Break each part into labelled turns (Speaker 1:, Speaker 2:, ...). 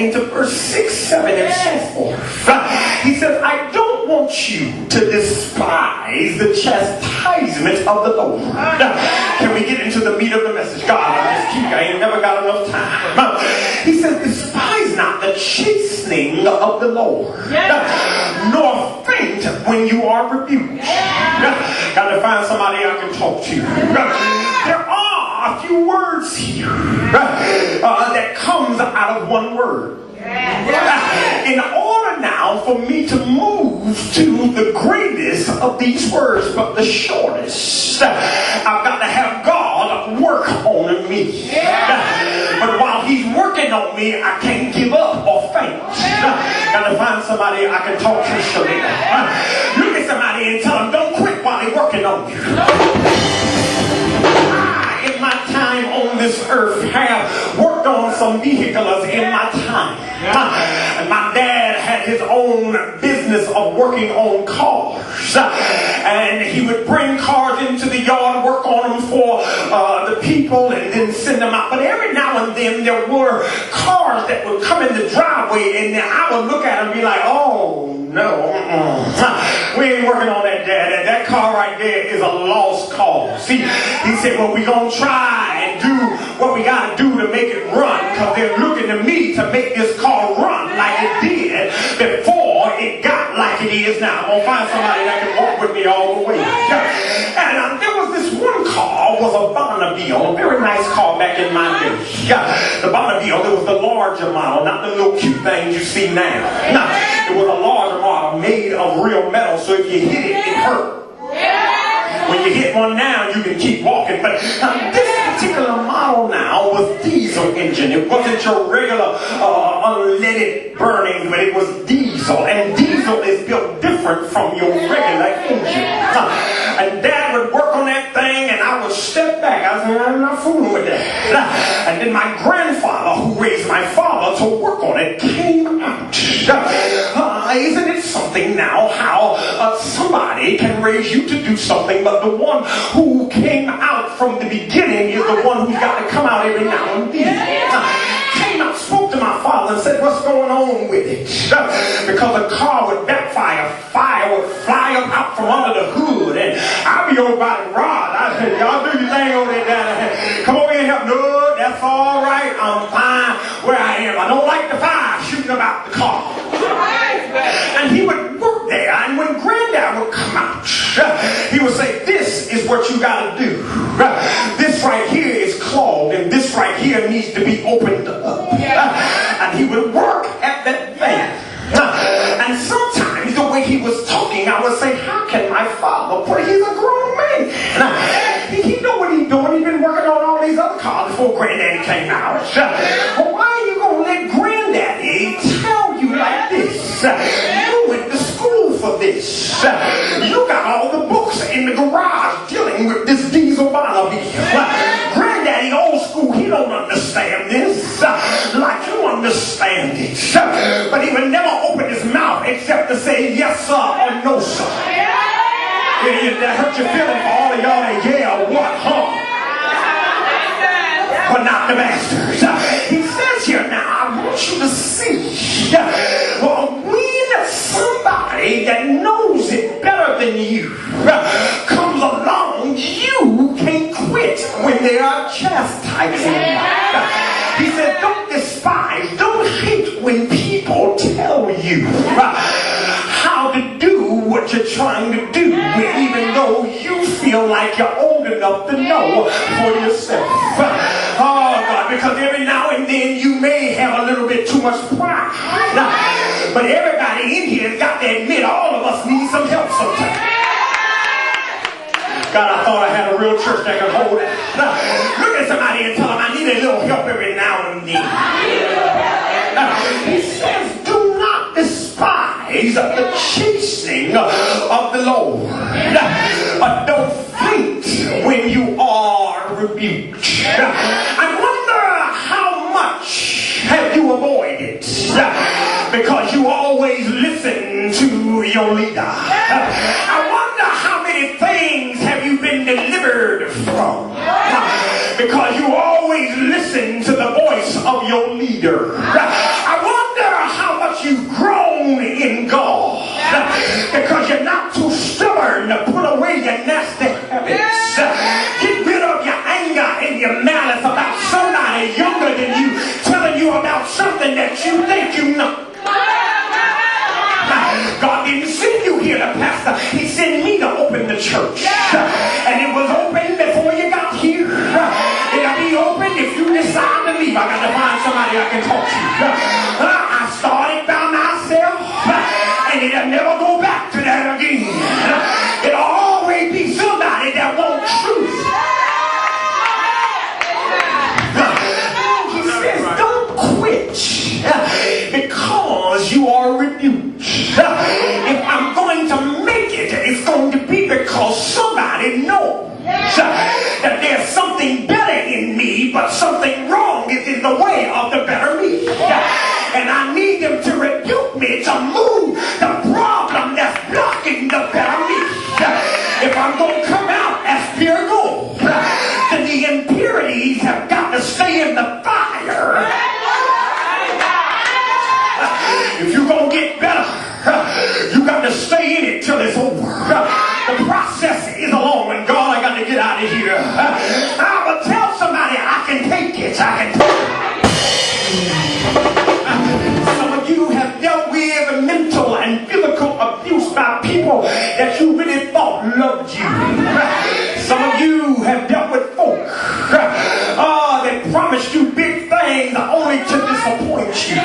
Speaker 1: into verse 6, 7, and so forth. He says, I don't want you to despise the chastisement of the Lord. Can we get into the meat of the message? God, I ain't never got enough time. He says, despise not the chastening of the Lord, nor faint when you are rebuked. Got to find somebody I can talk to. There are a few words here that comes out of one word. In order now for me to move to the greatest of these words, but the shortest, I've got to have God work on me. But while he's working on me, I can't give up or faint. Got to find somebody I can talk to. Look at somebody and tell them, don't quit while he's working on you. In my time on this earth, have worked on some vehicles in my time. And my dad had his own business of working on cars. And he would bring cars into the yard, work on them for the people, and then send them out. But every now and then there were cars that would come in the driveway, and I would look at them and be like, oh no, we ain't working on that, Dad. That car right there is a lost cause. See, he said, well, we're going to try and do what we got to do to make it run, because they're looking to me to make this car run like it did before it got like it is now. I'm going to find somebody that can walk with me all the way. And there was this one car, was a Bonneville, a very nice car back in my day. The Bonneville, there was the larger model, not the little cute things you see now. No, it was a larger model made of real metal, so if you hit it, it hurt. When you hit one now, you can keep walking. But this particular model now was diesel engine. It wasn't your regular unleaded burning, but it was diesel. And diesel is built different from your regular engine. And Dad would work on that thing, and I would step back. I said, I'm not fooling with that. And then my grandfather, who raised my father to work on it, came out. Isn't it something now how somebody can raise you to do something, but the one who came out from the beginning is the one who's got to come out every now and then. Came out, spoke to my father and said, what's going on with it? Because the car would backfire, fire would fly up out from under the hood, and I'd be over by the rod. I said, y'all do your thing over there, Dad. Come over here and help. No, that's all right. I'm fine where I am. I don't like the fire shooting about the car. And he would work there, and when Granddad would come out, he would say, this is what you got to do. This right here is clogged, and this right here needs to be opened up. And he would work at that thing. And sometimes the way he was talking, I would say, how can my father put it? He's a grown man. He know what he's doing. He's been working on all these other cars before Granddaddy came out. But why are you going to let Granddaddy tell you like this? You went to school for this. You got all the books in the garage dealing with this diesel Bonneville. Granddaddy old school, he don't understand this like you understand it. But he would never open his mouth except to say yes sir or no sir. That hurt your feeling for all of y'all that yell what, huh? But not the masters. He says here now, I want you to see, well, when somebody that knows it better than you comes along, you can't quit when they are chastising you. He said, don't despise, don't hate when people tell you how to do what you're trying to do, even though you feel like you're old enough to know for yourself. Oh God, because every now and then you may have a little bit too much pride. But everybody in here has got to admit all of us need some help sometimes. God, I thought I had a real church that could hold it. Look at somebody and tell them I need a little help every now and then. He says, do not despise the chastening of the Lord. Don't faint when you are rebuked. I wonder how much have you avoided because you always listen to your leader. I wonder how many things have you been delivered from because you always listen to the voice of your leader. I wonder learn to put away your nasty habits. Get rid of your anger and your malice about somebody younger than you telling you about something that you think you know. God didn't send you here to pastor. He sent me to open the church. And it was open before you got here. It'll be open if you decide to leave. I got to find somebody I can talk to. I started by myself, and it'll never go back to that again. It'll always be somebody that wants truth. He says, don't quit because you are rebuked. If I'm going to make it, it's going to be because somebody knows that there's something better in me, but something wrong is in the way of the better me. And I need them to rebuke me to move the problem that's blocking the better me. If I'm going to come out as pure gold, then the impurities have got to stay in the fire. If you're going to get better, you got to stay in it till it's over. The process is long, and God, I got to get out of here. I will tell somebody I can take it. I can take it. Some of you have dealt with mental and physical abuse by people that you really thought loved you. Some of you have dealt with folk that promised you big things only to disappoint you.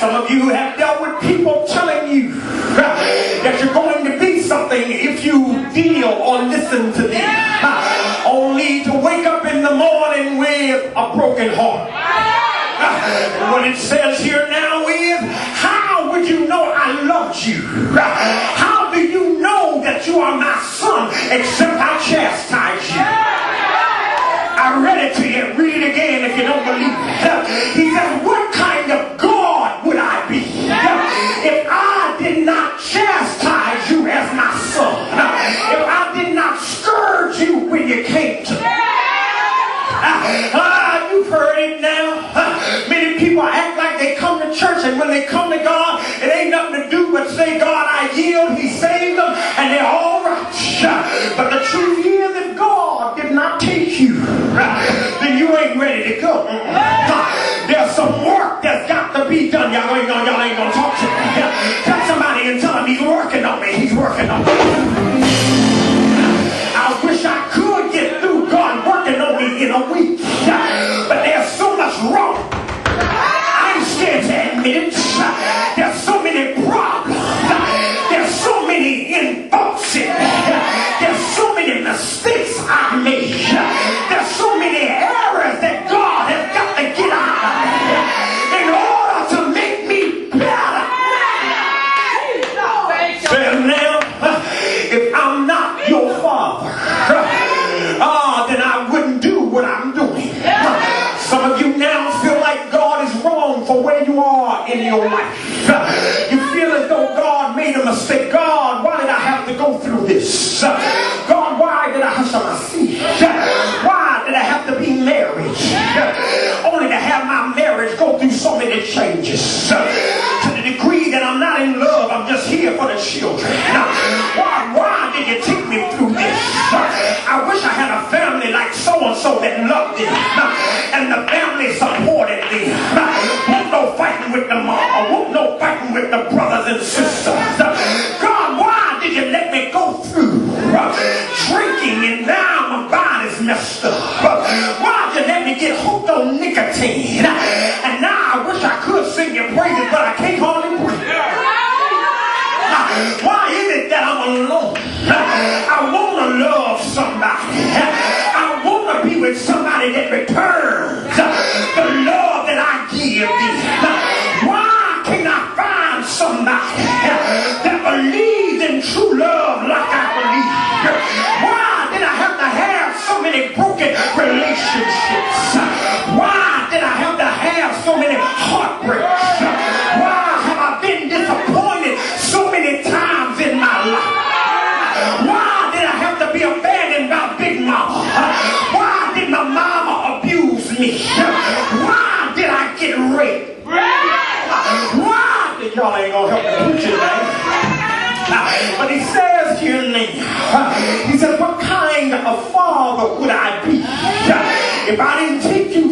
Speaker 1: Some of you have dealt with people telling you that you're going to be something if you deal or listen to them, only to wake up in the morning with a broken heart. What it says here now is, how would you know I loved you? How do you know that you are my son except I chastise you? I read it to you. Read it again if you don't believe it. He says, what kind of God would I be if I did not chastise you as my son? If I did not scourge you when you came to me? You've heard it now. Many people act like they come to church, and when they come to God, it ain't nothing to do but say, God, I yield. He saved them, and they're all right. But the truth is, if God did not take you, then you ain't ready to go. There's some work that's got to be done. Y'all ain't gonna talk to me. Tell somebody and tell him he's working on me. He's working on me. I wish I could get through God working on me in a week. But there's so much wrong. I'm scared to admit it. There's so many problems. There's so many infaults in me. There's so many mistakes I made. There's so many errors that God has got to get out of me in order to make me better. Well, now, if I'm not your father, then I wouldn't do what I'm doing. Some of you now feel like God is wrong for where you are in your life. You feel as though God made a mistake. God, why did I have to go through this? God, why did I have to see? Why did I have to be married? Only to have my marriage go through so many changes. To the degree that I'm not in love, I'm just here for the children. Why did you take me through this? I wish I had a family like so-and-so that loved them, and the family supported them. Won't no fighting with the mama, won't no fighting with the brothers and sisters. God, why did you let me go through drinking and now my body's messed up? Why did you let me get hooked on nicotine? And now I wish I could sing your praises, but I can't hardly breathe. Why is it that I'm alone? I want to love somebody. I want to be with somebody that returns the love that I give thee. Why can't I find somebody that believes in true love like I believe? Why did I have to have so many broken relationships? Why did I have to have so many heartbreaks? Why have I been disappointed so many times in my life? Why did I have to be abandoned by Big Mama? Why did my mama abuse me? Why did I get raped? Why did y'all ain't gonna help me preach it, man? But he says here now, he said, what kind of father would I be if I didn't take you